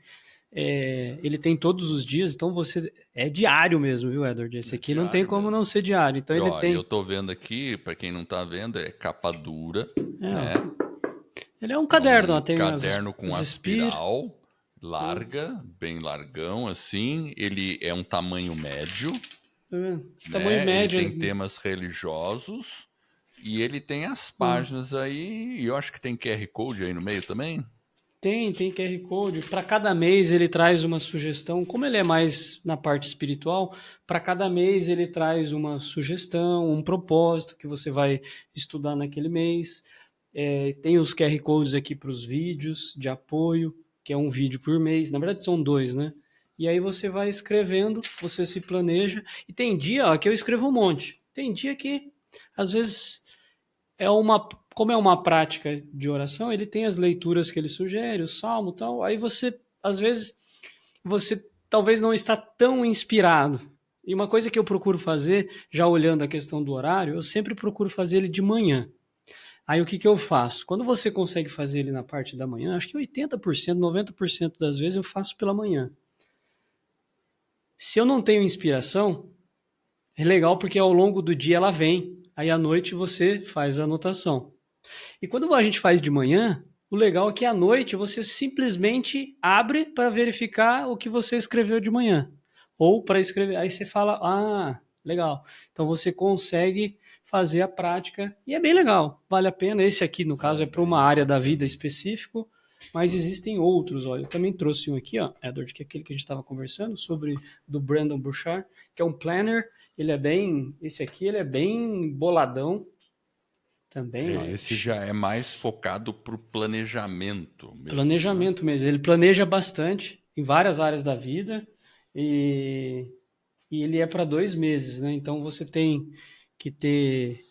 Ele tem todos os dias, então você. É diário mesmo, viu, Edward? Esse É aqui não tem diário como mesmo. não ser diário. Então E ele ó, eu tem. tô vendo aqui, para quem não tá vendo, é capa dura, É, ó, né? ele é um É caderno, ó, um tem caderno com as Spir. aspiral, Né? larga, bem largão assim. Ele é um tamanho médio, Tá vendo? Tamanho né? Ele médio. tem temas religiosos e ele tem as Hum. páginas aí. E eu acho que tem QR Code aí no meio também. Tem QR Code. Para cada mês ele traz uma sugestão. Como ele é mais na parte espiritual, para cada mês ele traz uma sugestão, um propósito que você vai estudar naquele mês. Tem os QR Codes aqui para os vídeos de apoio, que é um vídeo por mês. Na verdade são dois, né? E aí você vai escrevendo, você se planeja. E tem dia ó, que eu escrevo um monte. Tem dia que, às vezes, como é uma prática de oração, ele tem as leituras que ele sugere, o salmo e tal. Aí você, às vezes, você talvez não está tão inspirado. E uma coisa que eu procuro fazer, já olhando a questão do horário, eu sempre procuro fazer ele de manhã. Aí o que, que eu faço? Quando você consegue fazer ele na parte da manhã, acho que 80%, 90% das vezes eu faço pela manhã. Se eu não tenho inspiração, é legal porque ao longo do dia ela vem. Aí à noite você faz a anotação. E quando a gente faz de manhã, o legal é que à noite você simplesmente abre para verificar o que você escreveu de manhã. Ou para escrever, aí você fala, legal. Então você consegue fazer a prática e é bem legal, vale a pena. Esse aqui, no caso, É é para uma bem área da vida bacana. específico, mas existem outros. Olha, eu também trouxe um aqui, ó, Edward, que é aquele que a gente estava conversando sobre, do Brandon Burchard, que é um planner. Esse aqui ele é bem boladão também, ó. Esse já é mais focado pro planejamento mesmo, né? Planejamento mesmo. Ele planeja bastante em várias áreas da vida e, e ele é para 2 meses, né? Então você tem que ter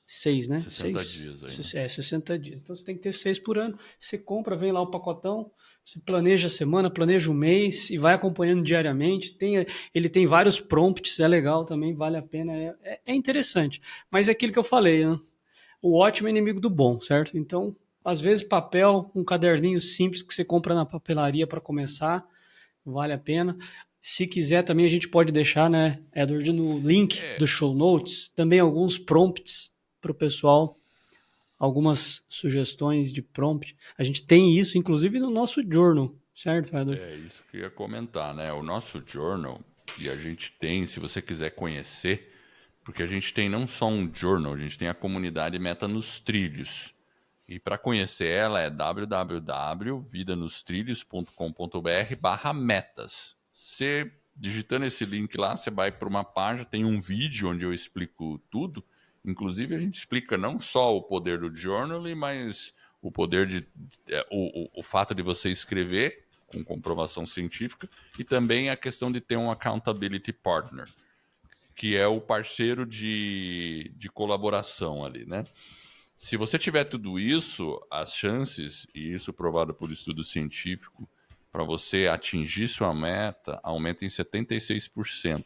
seis, né? 60 Seis. dias aí, né? 60 dias. Então você tem que ter seis por ano. Você compra, vem lá o pacotão, você planeja a semana, planeja o mês e vai acompanhando diariamente. Ele tem vários prompts, é legal também, vale a pena, é interessante. Mas é aquilo que eu falei, né? O ótimo é inimigo do bom, certo? Então, às vezes, papel, um caderninho simples que você compra na papelaria para começar, vale a pena. Se quiser, também a gente pode deixar, né, Edward, no link É, do show notes, também alguns prompts para o pessoal, algumas sugestões de prompt. A gente tem isso, inclusive, no nosso journal, certo, Edward? é isso que eu ia comentar, né? O nosso journal, e a gente tem, se você quiser conhecer, porque a gente tem não só um journal, a gente tem a comunidade Meta nos Trilhos. E para conhecer ela é www.vidanostrilhos.com.br/metas. Você digitando esse link lá, você vai para uma página, tem um vídeo onde eu explico tudo. Inclusive, a gente explica não só o poder do journaling, mas o poder de o fato de você escrever com comprovação científica, e também a questão de ter um accountability partner, que é o parceiro de colaboração ali, né? Se você tiver tudo isso, as chances, e isso provado por estudo científico, para você atingir sua meta, aumenta em 76%.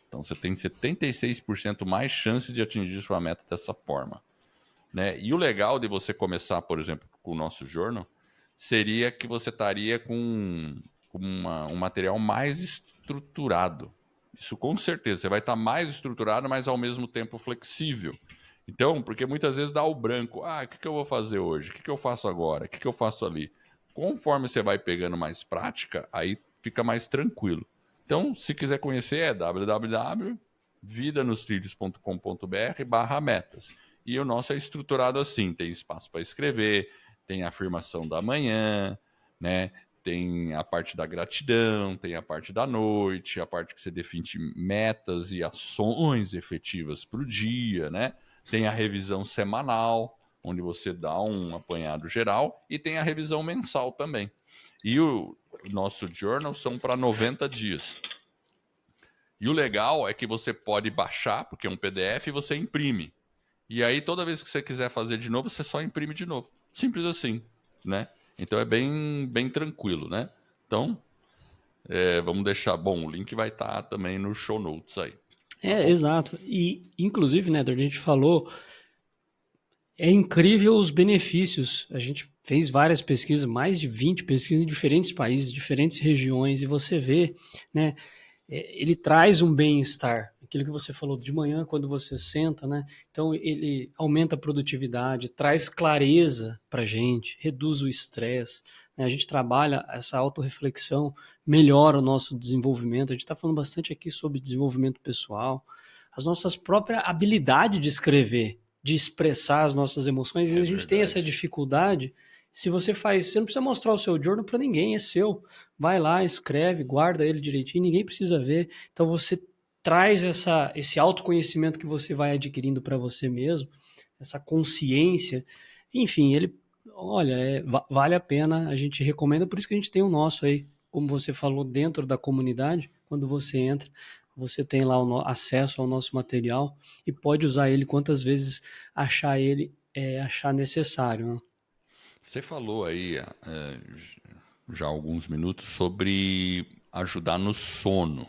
Então você tem 76% mais chances de atingir sua meta dessa forma, né? E o legal de você começar, por exemplo, com o nosso journal, seria que você estaria com um material mais estruturado. Isso com certeza. Você vai estar mais estruturado, mas ao mesmo tempo flexível. Então, porque muitas vezes dá o branco. Ah, o que eu vou fazer hoje? O que eu faço agora? O que eu faço ali? Conforme você vai pegando mais prática, aí fica mais tranquilo. Então, se quiser conhecer, é www.vidanostrilhos.com.br/metas. E o nosso é estruturado assim: tem espaço para escrever, tem a afirmação da manhã, né? Tem a parte da gratidão, tem a parte da noite, a parte que você define metas e ações efetivas para o dia, né? Tem a revisão semanal, onde você dá um apanhado geral, e tem a revisão mensal também. E o nosso journal são para 90 dias. E o legal é que você pode baixar, porque é um PDF, e você imprime. E aí, toda vez que você quiser fazer de novo, você só imprime de novo. Simples assim, né? Então é bem tranquilo, né? Então, vamos deixar... Bom, o link vai estar também no show notes aí. Tá bom? Exato. E, inclusive, né, a gente falou, é incrível os benefícios. A gente fez várias pesquisas, mais de 20 pesquisas em diferentes países, diferentes regiões, e você vê, né, ele traz um bem-estar. Aquilo que você falou de manhã, quando você senta, né? Então, ele aumenta a produtividade, traz clareza para a gente, reduz o estresse, né? A gente trabalha essa autorreflexão, melhora o nosso desenvolvimento. A gente está falando bastante aqui sobre desenvolvimento pessoal, as nossas próprias habilidades de escrever, de expressar as nossas emoções. E a gente tem essa dificuldade. Se você faz, você não precisa mostrar o seu journal para ninguém, é seu. Vai lá, escreve, guarda ele direitinho, ninguém precisa ver. Então você traz esse autoconhecimento que você vai adquirindo para você mesmo, essa consciência. Enfim, olha, vale a pena, a gente recomenda, por isso que a gente tem o nosso aí, como você falou, dentro da comunidade, quando você entra, você tem lá acesso ao nosso material e pode usar ele quantas vezes achar necessário, né? Você falou aí já há alguns minutos sobre ajudar no sono.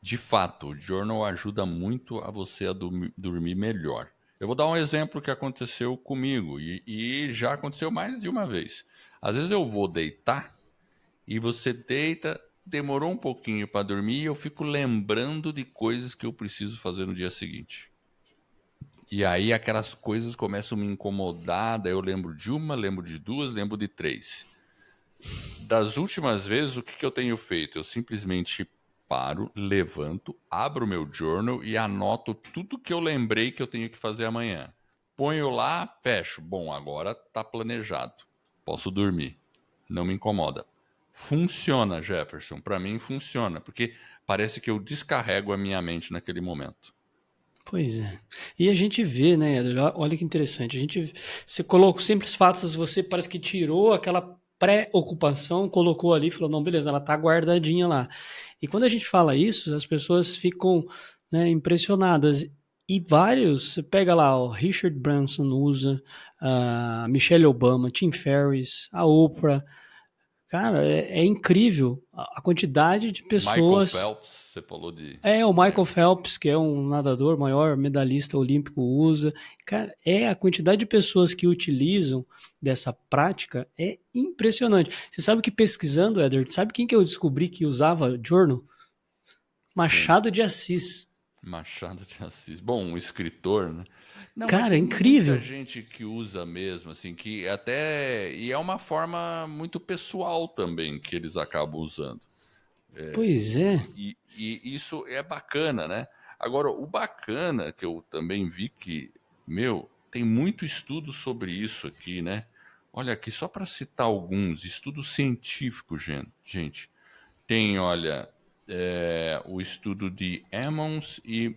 De fato, o journal ajuda muito a você a dormir melhor. Eu vou dar um exemplo que aconteceu comigo e já aconteceu mais de uma vez. Às vezes eu vou deitar e você deita, demorou um pouquinho para dormir e eu fico lembrando de coisas que eu preciso fazer no dia seguinte. E aí aquelas coisas começam a me incomodar, daí eu lembro de uma, lembro de duas, lembro de três. Das últimas vezes, o que eu tenho feito? Eu simplesmente paro, levanto, abro o meu journal e anoto tudo que eu lembrei que eu tenho que fazer amanhã. Ponho lá, fecho. Bom, agora está planejado. Posso dormir. Não me incomoda. Funciona, Jefferson. Para mim funciona, porque parece que eu descarrego a minha mente naquele momento. Pois é. E a gente vê, né, olha que interessante, você colocou simples fatos, você parece que tirou aquela preocupação, colocou ali e falou, não, beleza, ela tá guardadinha lá. E quando a gente fala isso, as pessoas ficam, né, impressionadas. E vários, você pega lá, o Richard Branson usa, a Michelle Obama, Tim Ferriss, a Oprah. Cara, é incrível a quantidade de Michael pessoas. Phelps, você falou de... O Michael Phelps, que é um nadador maior, medalhista olímpico, usa. Cara, a quantidade de pessoas que utilizam dessa prática é impressionante. Você sabe que pesquisando, Edward, sabe quem que eu descobri que usava journal? Quem? Machado de Assis. Machado de Assis. Bom, um escritor, né? Não, mas Cara, é tem muita incrível. gente que usa mesmo, assim, que até... E é uma forma muito pessoal também que eles acabam usando. Pois é. E isso é bacana, né? Agora, o bacana que eu também vi que, meu, tem muito estudo sobre isso aqui, né? Olha aqui, só para citar alguns, estudos científicos, gente. Tem, olha, o estudo de Emmons e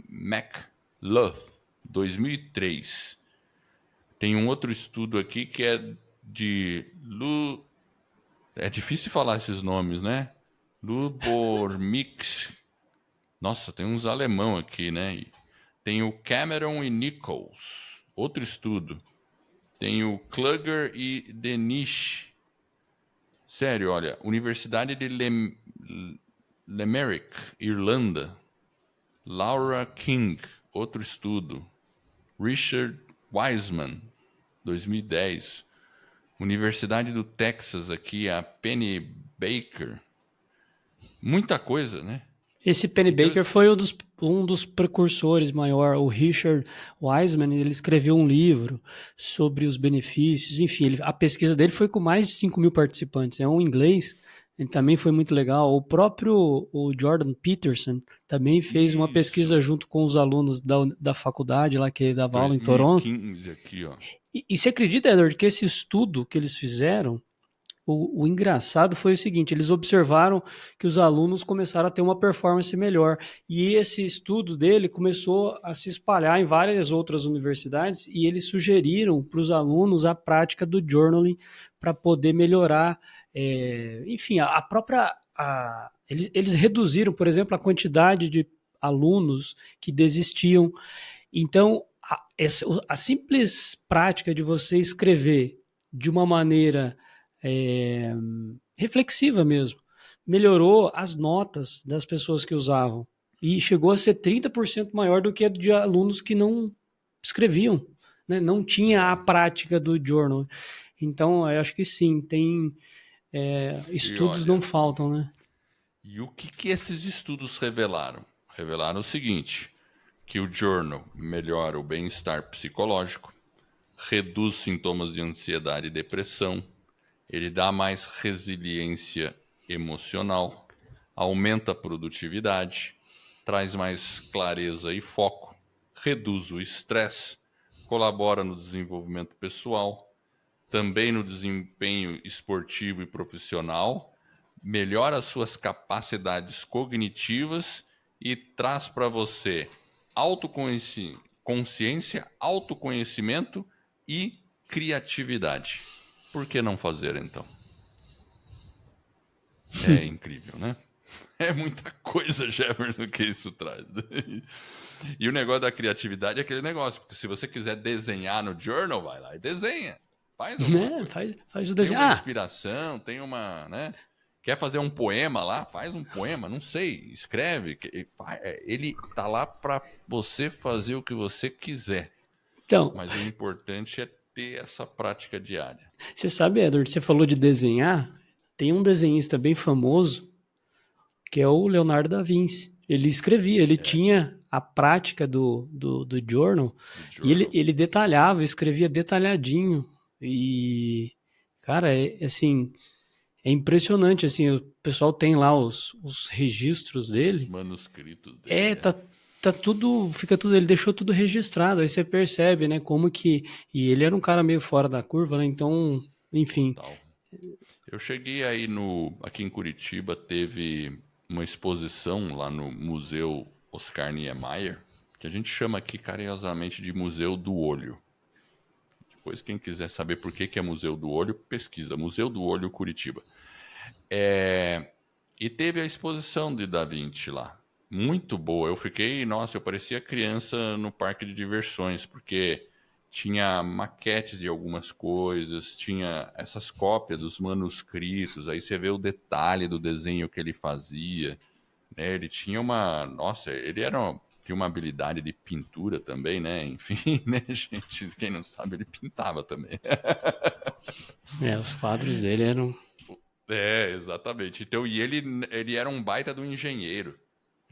McLuth, 2003. Tem um outro estudo aqui que é de É difícil falar esses nomes, né? Lubormix. Nossa, tem uns alemão aqui, né? Tem o Cameron e Nichols, outro estudo. Tem o Kluger e Denish. Sério, olha, Universidade de Limerick, Irlanda. Laura King, outro estudo. Richard Wiseman, 2010. Universidade do Texas aqui, a Penny Baker. Muita coisa, né? Esse Penny Então, Baker foi um dos precursores maior. O Richard Wiseman, ele escreveu um livro sobre os benefícios. Enfim, a pesquisa dele foi com mais de 5 mil participantes. É um inglês, ele também foi muito legal. O Jordan Peterson também fez uma pesquisa isso. junto com os alunos da faculdade lá que ele dava aula em Toronto. 2015 aqui, ó. E você acredita, Edward, que esse estudo que eles fizeram, o engraçado foi o seguinte: eles observaram que os alunos começaram a ter uma performance melhor. E esse estudo dele começou a se espalhar em várias outras universidades e eles sugeriram para os alunos a prática do journaling para poder melhorar, enfim, a própria. Eles reduziram, por exemplo, a quantidade de alunos que desistiam. Então, a simples prática de você escrever de uma maneira é, reflexiva mesmo, melhorou as notas das pessoas que usavam. E chegou a ser 30% maior do que a de alunos que não escreviam, né? Não tinha a prática do journal. Então, eu acho que sim, tem E estudos não olha, faltam, né? e o que esses estudos revelaram? Revelaram o seguinte, que o journal melhora o bem-estar psicológico, reduz sintomas de ansiedade e depressão, ele dá mais resiliência emocional, aumenta a produtividade, traz mais clareza e foco, reduz o estresse, colabora no desenvolvimento pessoal, também no desempenho esportivo e profissional, melhora suas capacidades cognitivas e traz para você autoconsciência, autoconhecimento e criatividade. Por que não fazer então? É incrível, né? É muita coisa, Jefferson, que isso traz. E o negócio da criatividade é aquele negócio, porque se você quiser desenhar no journal, vai lá e desenha. Faz alguma Né? coisa. Faz o Tem desenho. uma Ah, inspiração, tem uma, né? Quer fazer um poema lá? Faz um poema, não sei, escreve. Ele tá lá para você fazer o que você quiser. então, Mas o importante é ter essa prática diária. você sabe, Edward, você falou de desenhar. Tem um desenhista bem famoso que é o Leonardo da Vinci. Ele escrevia, ele tinha a prática do journal Do e ele, journal. ele detalhava, escrevia detalhadinho. E, cara, assim, é impressionante, assim, o pessoal tem lá os registros Os dele. manuscritos É, dele. tá tudo, fica tudo, ele deixou tudo registrado, aí você percebe, né, como que, e ele era um cara meio fora da curva, né, então, enfim, Total. Eu cheguei aí aqui em Curitiba, teve uma exposição lá no Museu Oscar Niemeyer, que a gente chama aqui carinhosamente de Museu do Olho. Depois, quem quiser saber por que é Museu do Olho, pesquisa. Museu do Olho Curitiba. E teve a exposição de Da Vinci lá. Muito boa. Eu fiquei, nossa, eu parecia criança no parque de diversões, porque tinha maquetes de algumas coisas, tinha essas cópias dos manuscritos, aí você vê o detalhe do desenho que ele fazia, né? Ele tinha uma, nossa, tinha uma habilidade de pintura também, né? Enfim, né, gente? Quem não sabe, ele pintava também. os quadros dele eram, É, exatamente. Então, e ele era um baita do engenheiro.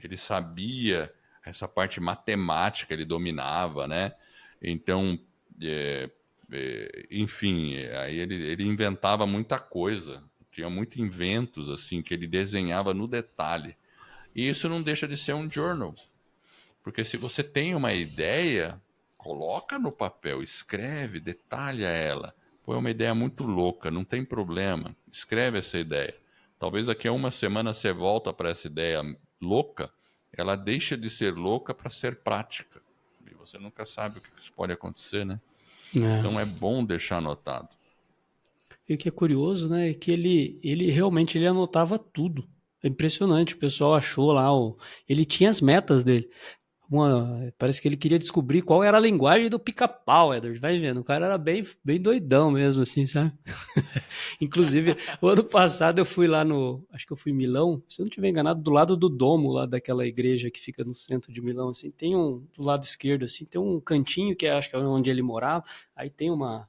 Ele sabia essa parte matemática, ele dominava, né? Então, é, enfim, aí ele inventava muita coisa. Tinha muitos inventos, assim, que ele desenhava no detalhe. E isso não deixa de ser um journal. Porque se você tem uma ideia, coloca no papel, escreve, detalha ela. Pô, é uma ideia muito louca, não tem problema. Escreve essa ideia. Talvez daqui a uma semana você volta para essa ideia louca, ela deixa de ser louca para ser prática. E você nunca sabe o que isso pode acontecer, né? né. Então é bom deixar anotado. E o que é curioso, né, é que ele realmente ele anotava tudo. É impressionante, o pessoal achou lá, ele tinha as metas dele. Parece que ele queria descobrir qual era a linguagem do pica-pau, Edward. Vai vendo, o cara era bem, bem doidão mesmo, assim, sabe? Inclusive, o ano passado eu fui lá acho que eu fui em Milão, se eu não estiver enganado, do lado do domo lá daquela igreja que fica no centro de Milão, assim, do lado esquerdo, assim, tem um cantinho que acho que é onde ele morava, aí tem uma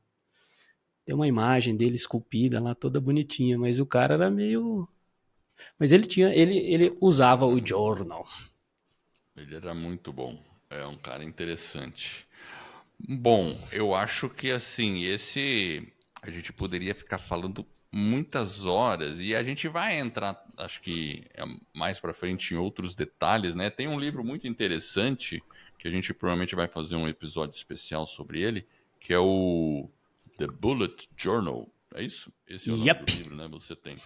imagem dele esculpida lá, toda bonitinha, mas o cara era meio... Mas ele usava o journal. Ele era muito bom. É um cara interessante. Bom, eu acho que assim, a gente poderia ficar falando muitas horas e a gente vai entrar, acho que mais pra frente em outros detalhes, né? Tem um livro muito interessante que a gente provavelmente vai fazer um episódio especial sobre ele, que é o The Bullet Journal. É isso? Esse é o nome do Yep. livro, né? Você tem.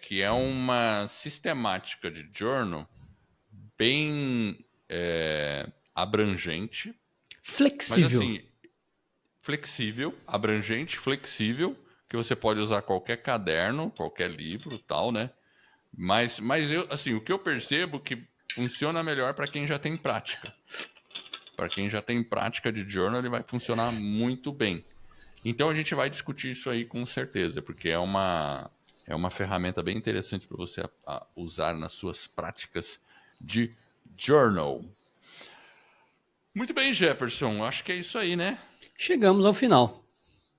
Que é uma sistemática de journal bem abrangente, mas Flexível. assim, flexível, abrangente, flexível, que você pode usar qualquer caderno, qualquer livro, tal, né? Mas eu, assim, o que eu percebo que funciona melhor para quem já tem prática. Para quem já tem prática de journal, ele vai funcionar muito bem. Então a gente vai discutir isso aí com certeza, porque é uma ferramenta bem interessante para você usar nas suas práticas de journal. Muito bem, Jefferson. Acho que é isso aí, né? Chegamos ao final.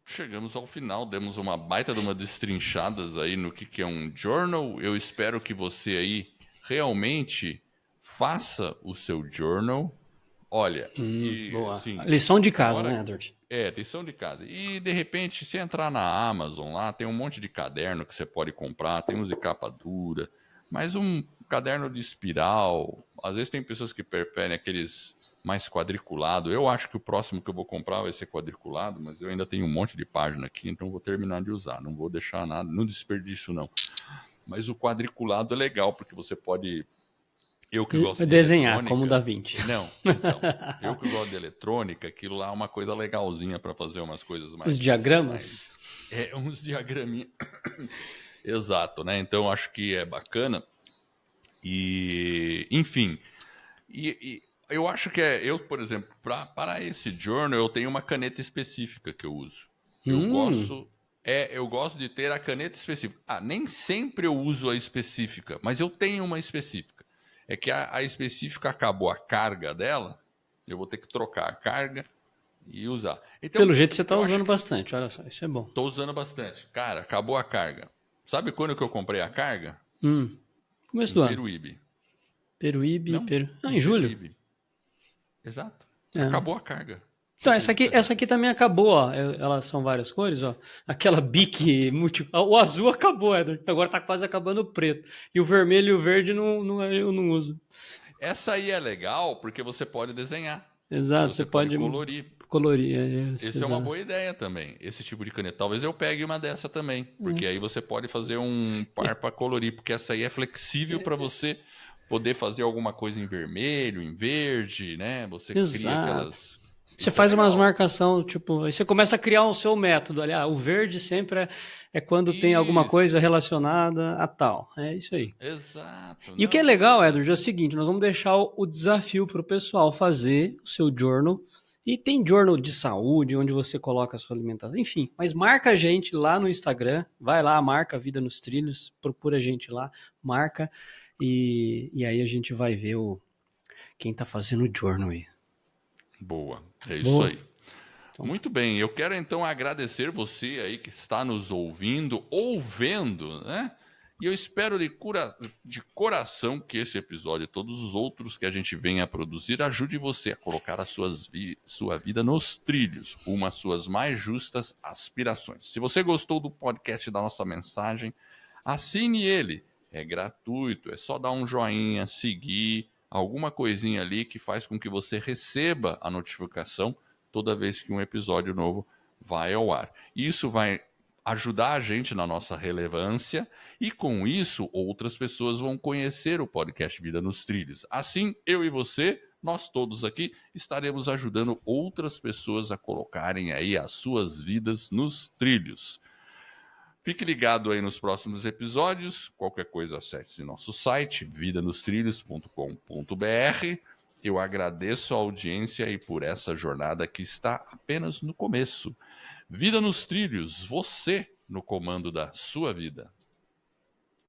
Chegamos ao final, demos uma baita de uma destrinchadas aí no que é um journal. Eu espero que você aí realmente faça o seu journal. Olha, e Boa. assim, Lição de a casa, hora né, Edward? lição de casa. E de repente, se entrar na Amazon lá, tem um monte de caderno que você pode comprar, tem uns de capa dura, mas um caderno de espiral, às vezes tem pessoas que preferem aqueles mais quadriculado. Eu acho que o próximo que eu vou comprar vai ser quadriculado, mas eu ainda tenho um monte de página aqui, então vou terminar de usar. Não vou deixar nada, não desperdício não. Mas o quadriculado é legal, porque você pode. Eu que gosto de Desenhar, como o Da eletrônica. Vinci. Não, então. Eu que gosto de eletrônica, aquilo lá é uma coisa legalzinha para fazer umas coisas Os mais. diagramas? Uns diagraminhas. Exato, né? Então acho que é bacana. E, enfim. E eu acho que eu, por exemplo, para esse journal, eu tenho uma caneta específica que eu uso. Eu Hum, gosto. Eu gosto de ter a caneta específica. Nem sempre eu uso a específica, mas eu tenho uma específica. É que a específica acabou a carga dela, eu vou ter que trocar a carga e usar. Então, pelo jeito você tá eu acho usando que bastante, olha só, isso é bom. estou usando bastante. Cara, acabou a carga. Sabe quando que eu comprei a carga? Começo Em do ano. Peruíbe. Peruíbe, Não, Ah, em em julho? Peruíbe. Exato. É. Acabou a carga. Você Então, essa aqui, acredita, essa aqui Jefferson? também acabou, ó. Elas são várias cores, ó. Aquela bique multi... O azul acabou, Edward. Agora tá quase acabando o preto. E o vermelho e o verde eu não uso. Essa aí é legal porque você pode desenhar. Exato, você Você pode pode colorir. colorir. Esse é uma Exato. boa ideia também. Esse tipo de caneta. Talvez eu pegue uma dessa também. Porque aí você pode fazer um par para colorir. Porque essa aí é flexível para você poder fazer alguma coisa em vermelho, em verde, né? Você cria Exato. aquelas. Você Isso é faz umas legal. marcação, tipo, aí você começa a criar o seu método ali. O verde sempre é quando tem alguma coisa Isso. relacionada a tal. É isso aí. Exato. E o que é Não, você legal, vai Edward, é o assim. seguinte: nós vamos deixar o desafio para o pessoal fazer o seu journal. E tem journal de saúde, onde você coloca a sua alimentação, enfim. Mas marca a gente lá no Instagram, vai lá, marca a Vida nos Trilhos, procura a gente lá, marca, e aí a gente vai ver quem tá fazendo o journal aí. Boa. É isso Boa? aí. Então tá. Muito bem, eu quero então agradecer você aí que está nos ouvindo, ou vendo, né? E eu espero de coração que esse episódio e todos os outros que a gente venha a produzir ajude você a colocar sua vida nos trilhos, rumo às suas mais justas aspirações. Se você gostou do podcast da nossa mensagem, assine ele. É gratuito, é só dar um joinha, seguir, alguma coisinha ali que faz com que você receba a notificação toda vez que um episódio novo vai ao ar. Isso vai ajudar a gente na nossa relevância e com isso outras pessoas vão conhecer o podcast Vida nos Trilhos. Assim, eu e você, nós todos aqui estaremos ajudando outras pessoas a colocarem aí as suas vidas nos trilhos. Fique ligado aí nos próximos episódios. Qualquer coisa, acesse nosso site, vidanostrilhos.com.br. Eu agradeço a audiência e por essa jornada que está apenas no começo. Vida nos Trilhos, você no comando da sua vida.